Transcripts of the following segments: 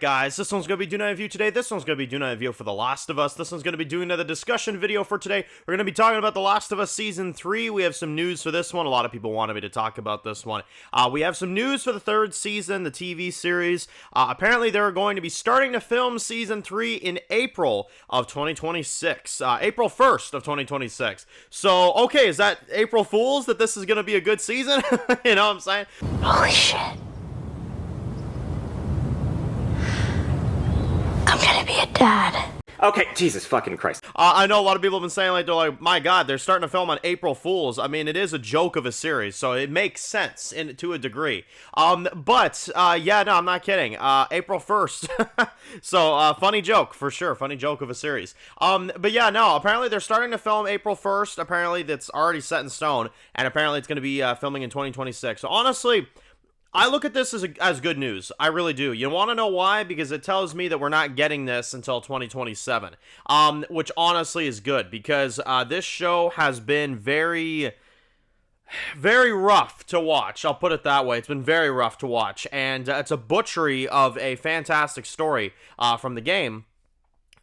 guys, this one's going to be doing a review today. This one's going to be doing a review for The Last of Us. This one's going to be doing another discussion video for today. We're going to be talking about The Last of Us Season 3. We have some news for this one. A lot of people wanted me to talk about this one. We have some news for the third season, the TV series. Apparently, they're going to be starting to film Season 3 in April of 2026. April 1st of 2026. So, okay, is that April Fool's that this is going to be a good season? You know what I'm saying? Holy shit. I'm gonna be a dad. Okay, Jesus fucking Christ. I know a lot of people have been saying, like, they're like, my God, they're starting to film on April Fools. I mean, it is a joke of a series, so it makes sense to a degree. Yeah, no, I'm not kidding. April 1st. So, funny joke, for sure. Funny joke of a series. But yeah, no, apparently they're starting to film April 1st. Apparently that's already set in stone, and apparently it's going to be filming in 2026. So, honestly, I look at this as good news. I really do. You want to know why? Because it tells me that we're not getting this until 2027, which honestly is good because this show has been very, very rough to watch. I'll put it that way. It's been very rough to watch, and it's a butchery of a fantastic story from the game.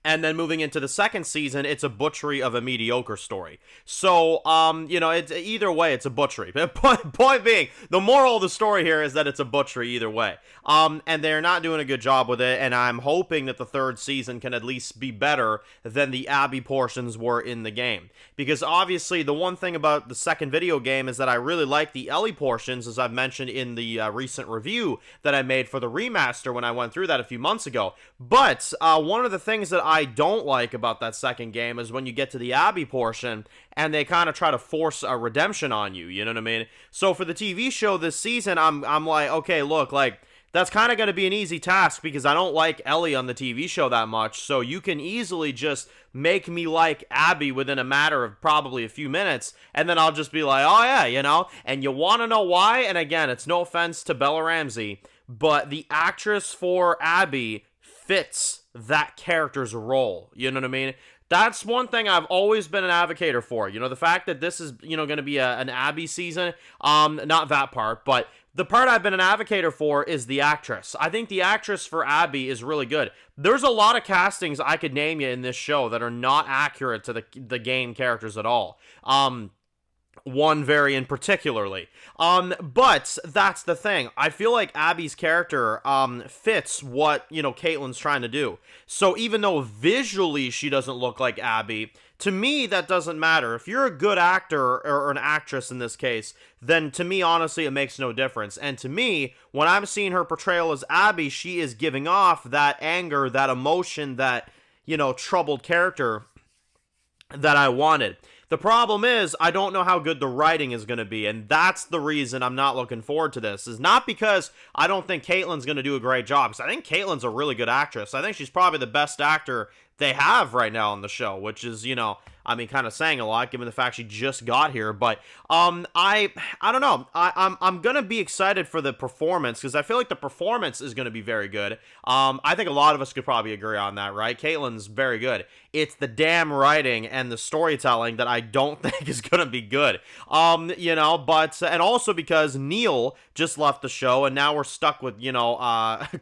And then moving into the second season, it's a butchery of a mediocre story. So, it's either way, it's a butchery. Point being, the moral of the story here is that it's a butchery either way. And they're not doing a good job with it, and I'm hoping that the third season can at least be better than the Abby portions were in the game. Because obviously, the one thing about the second video game is that I really like the Ellie portions, as I've mentioned in the recent review that I made for the remaster when I went through that a few months ago. But one of the things that I don't like about that second game is when you get to the Abby portion and they kind of try to force a redemption on you, you know what I mean? So for the TV show this season, I'm like, okay, look, like, that's kind of going to be an easy task because I don't like Ellie on the TV show that much, so you can easily just make me like Abby within a matter of probably a few minutes, and then I'll just be like, oh yeah, you know? And you want to know why? And again, it's no offense to Bella Ramsey, but the actress for Abby fits that character's role, you know what I mean? That's one thing I've always been an advocate for. You know, the fact that this is, going to be an Abby season, not that part, but the part I've been an advocate for is the actress. I think the actress for Abby is really good. There's a lot of castings I could name you in this show that are not accurate to the game characters at all. One variant particularly. But that's the thing. I feel like Abby's character fits what, Caitlyn's trying to do. So even though visually she doesn't look like Abby, to me that doesn't matter. If you're a good actor or an actress in this case, then to me, honestly, it makes no difference. And to me, when I'm seeing her portrayal as Abby, she is giving off that anger, that emotion, that, troubled character that I wanted. The problem is, I don't know how good the writing is going to be, and that's the reason I'm not looking forward to this. Is not because I don't think Caitlyn's going to do a great job, because I think Caitlyn's a really good actress. I think she's probably the best actor they have right now on the show, which is, kind of saying a lot given the fact she just got here. But I don't know. I'm gonna be excited for the performance because I feel like the performance is gonna be very good. I think a lot of us could probably agree on that, right? Caitlyn's very good. It's the damn writing and the storytelling that I don't think is gonna be good. But and also because Neil just left the show and now we're stuck with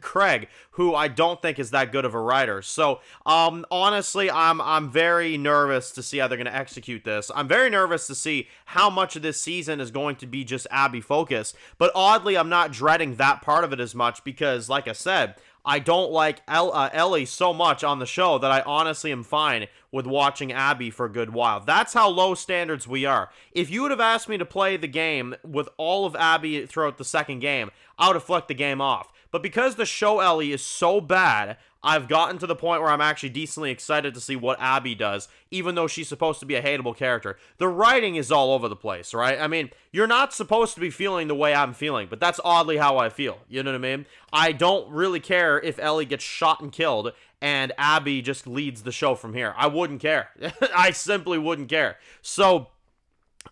Craig, who I don't think is that good of a writer. So honestly, I'm very nervous to see how they're going to execute this. I'm very nervous to see how much of this season is going to be just Abby focused. But oddly, I'm not dreading that part of it as much because, like I said, I don't like Ellie so much on the show that I honestly am fine with watching Abby for a good while. That's how low standards we are. If you would have asked me to play the game with all of Abby throughout the second game, I would have flicked the game off. But because the show Ellie is so bad, I've gotten to the point where I'm actually decently excited to see what Abby does, even though she's supposed to be a hateable character. The writing is all over the place, right? I mean, you're not supposed to be feeling the way I'm feeling, but that's oddly how I feel. You know what I mean? I don't really care if Ellie gets shot and killed and Abby just leads the show from here. I wouldn't care. it's I simply wouldn't care. So,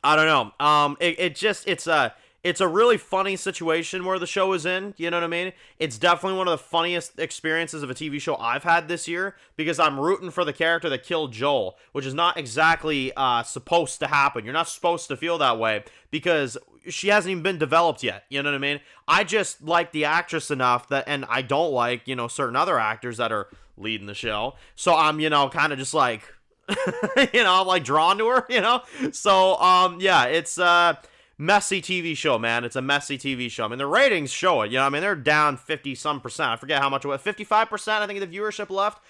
I don't know. it's a really funny situation where the show is in, you know what I mean? It's definitely one of the funniest experiences of a TV show I've had this year, because I'm rooting for the character that killed Joel, which is not exactly supposed to happen. You're not supposed to feel that way, because she hasn't even been developed yet, you know what I mean? I just like the actress enough that, and I don't like, certain other actors that are leading the show, so I'm, kind of just like, I'm like drawn to her, so, yeah, it's, messy TV show, man. It's a messy TV show. I mean, the ratings show it. I mean, they're down 50-some%. I forget how much it was. 55%, I think, of the viewership left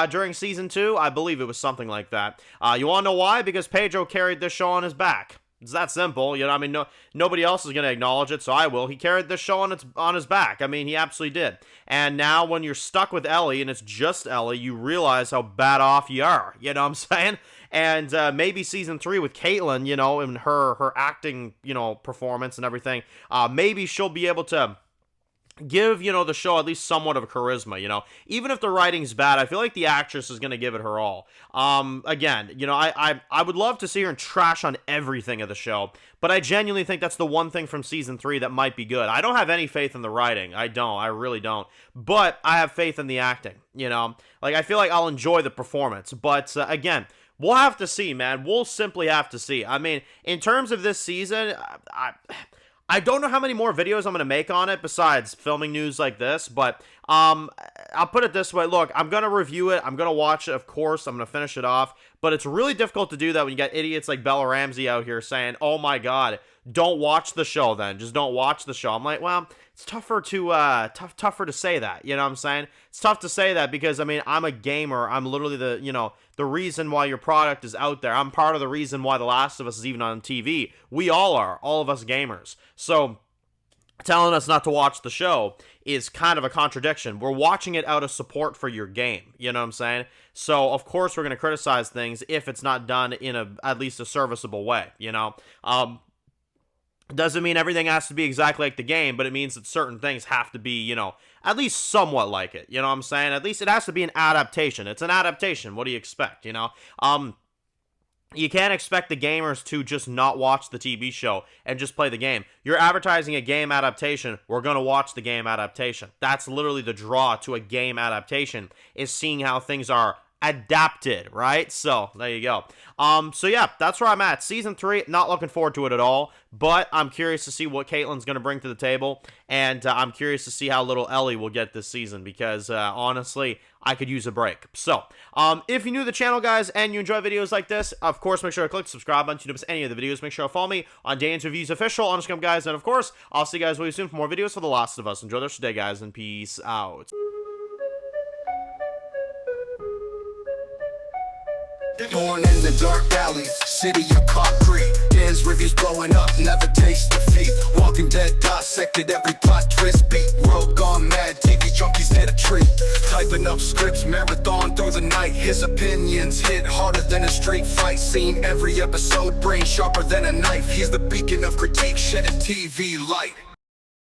during season 2. I believe it was something like that. You want to know why? Because Pedro carried this show on his back. It's that simple. I mean, nobody else is going to acknowledge it, so I will. He carried this show on his back. I mean, he absolutely did. And now when you're stuck with Ellie, and it's just Ellie, you realize how bad off you are. You know what I'm saying? And maybe season 3 with Caitlyn, and her acting, performance and everything, maybe she'll be able to give, the show at least somewhat of a charisma, even if the writing's bad. I feel like the actress is going to give it her all. Again, I would love to see her trash on everything of the show, but I genuinely think that's the one thing from season 3 that might be good. I don't have any faith in the writing. I really don't, but I have faith in the acting, like, I feel like I'll enjoy the performance, but again, we'll have to see, man. We'll simply have to see. I mean, in terms of this season, I don't know how many more videos I'm going to make on it besides filming news like this, but I'll put it this way. Look, I'm going to review it. I'm going to watch it, of course. I'm going to finish it off, but it's really difficult to do that when you got idiots like Bella Ramsey out here saying, oh my God, don't watch the show then. Just don't watch the show. I'm like, well, it's tougher to say that, you know what I'm saying? It's tough to say that because, I mean, I'm a gamer. I'm literally the reason why your product is out there. I'm part of the reason why The Last of Us is even on TV. We all are, all of us gamers. So telling us not to watch the show is kind of a contradiction. We're watching it out of support for your game, you know what I'm saying? So, of course, we're going to criticize things if it's not done in at least a serviceable way, Doesn't mean everything has to be exactly like the game, but it means that certain things have to be, at least somewhat like it. You know what I'm saying? At least it has to be an adaptation. It's an adaptation. What do you expect, You can't expect the gamers to just not watch the TV show and just play the game. You're advertising a game adaptation. We're going to watch the game adaptation. That's literally the draw to a game adaptation, is seeing how things are adapted, right? So there you go. So yeah, that's where I'm at. Season 3, not looking forward to it at all, but I'm curious to see what Caitlyn's going to bring to the table, and I'm curious to see how little Ellie will get this season, because honestly, I could use a break. So, if you're new to the channel, guys, and you enjoy videos like this, of course, make sure to click the subscribe button so you don't miss any of the videos. Make sure to follow me on Dan's Reviews Official on Instagram, guys, and of course, I'll see you guys really soon for more videos for The Last of Us. Enjoy the rest of the day, guys, and peace out. Born in the dark alleys, city of concrete. Dan's reviews blowing up, never taste defeat. Walking Dead dissected every plot twist beat. World gone mad, TV junkies hit a treat. Typing up scripts, marathon through the night. His opinions hit harder than a street fight scene. Every episode, brain sharper than a knife. He's the beacon of critique, shedding TV light.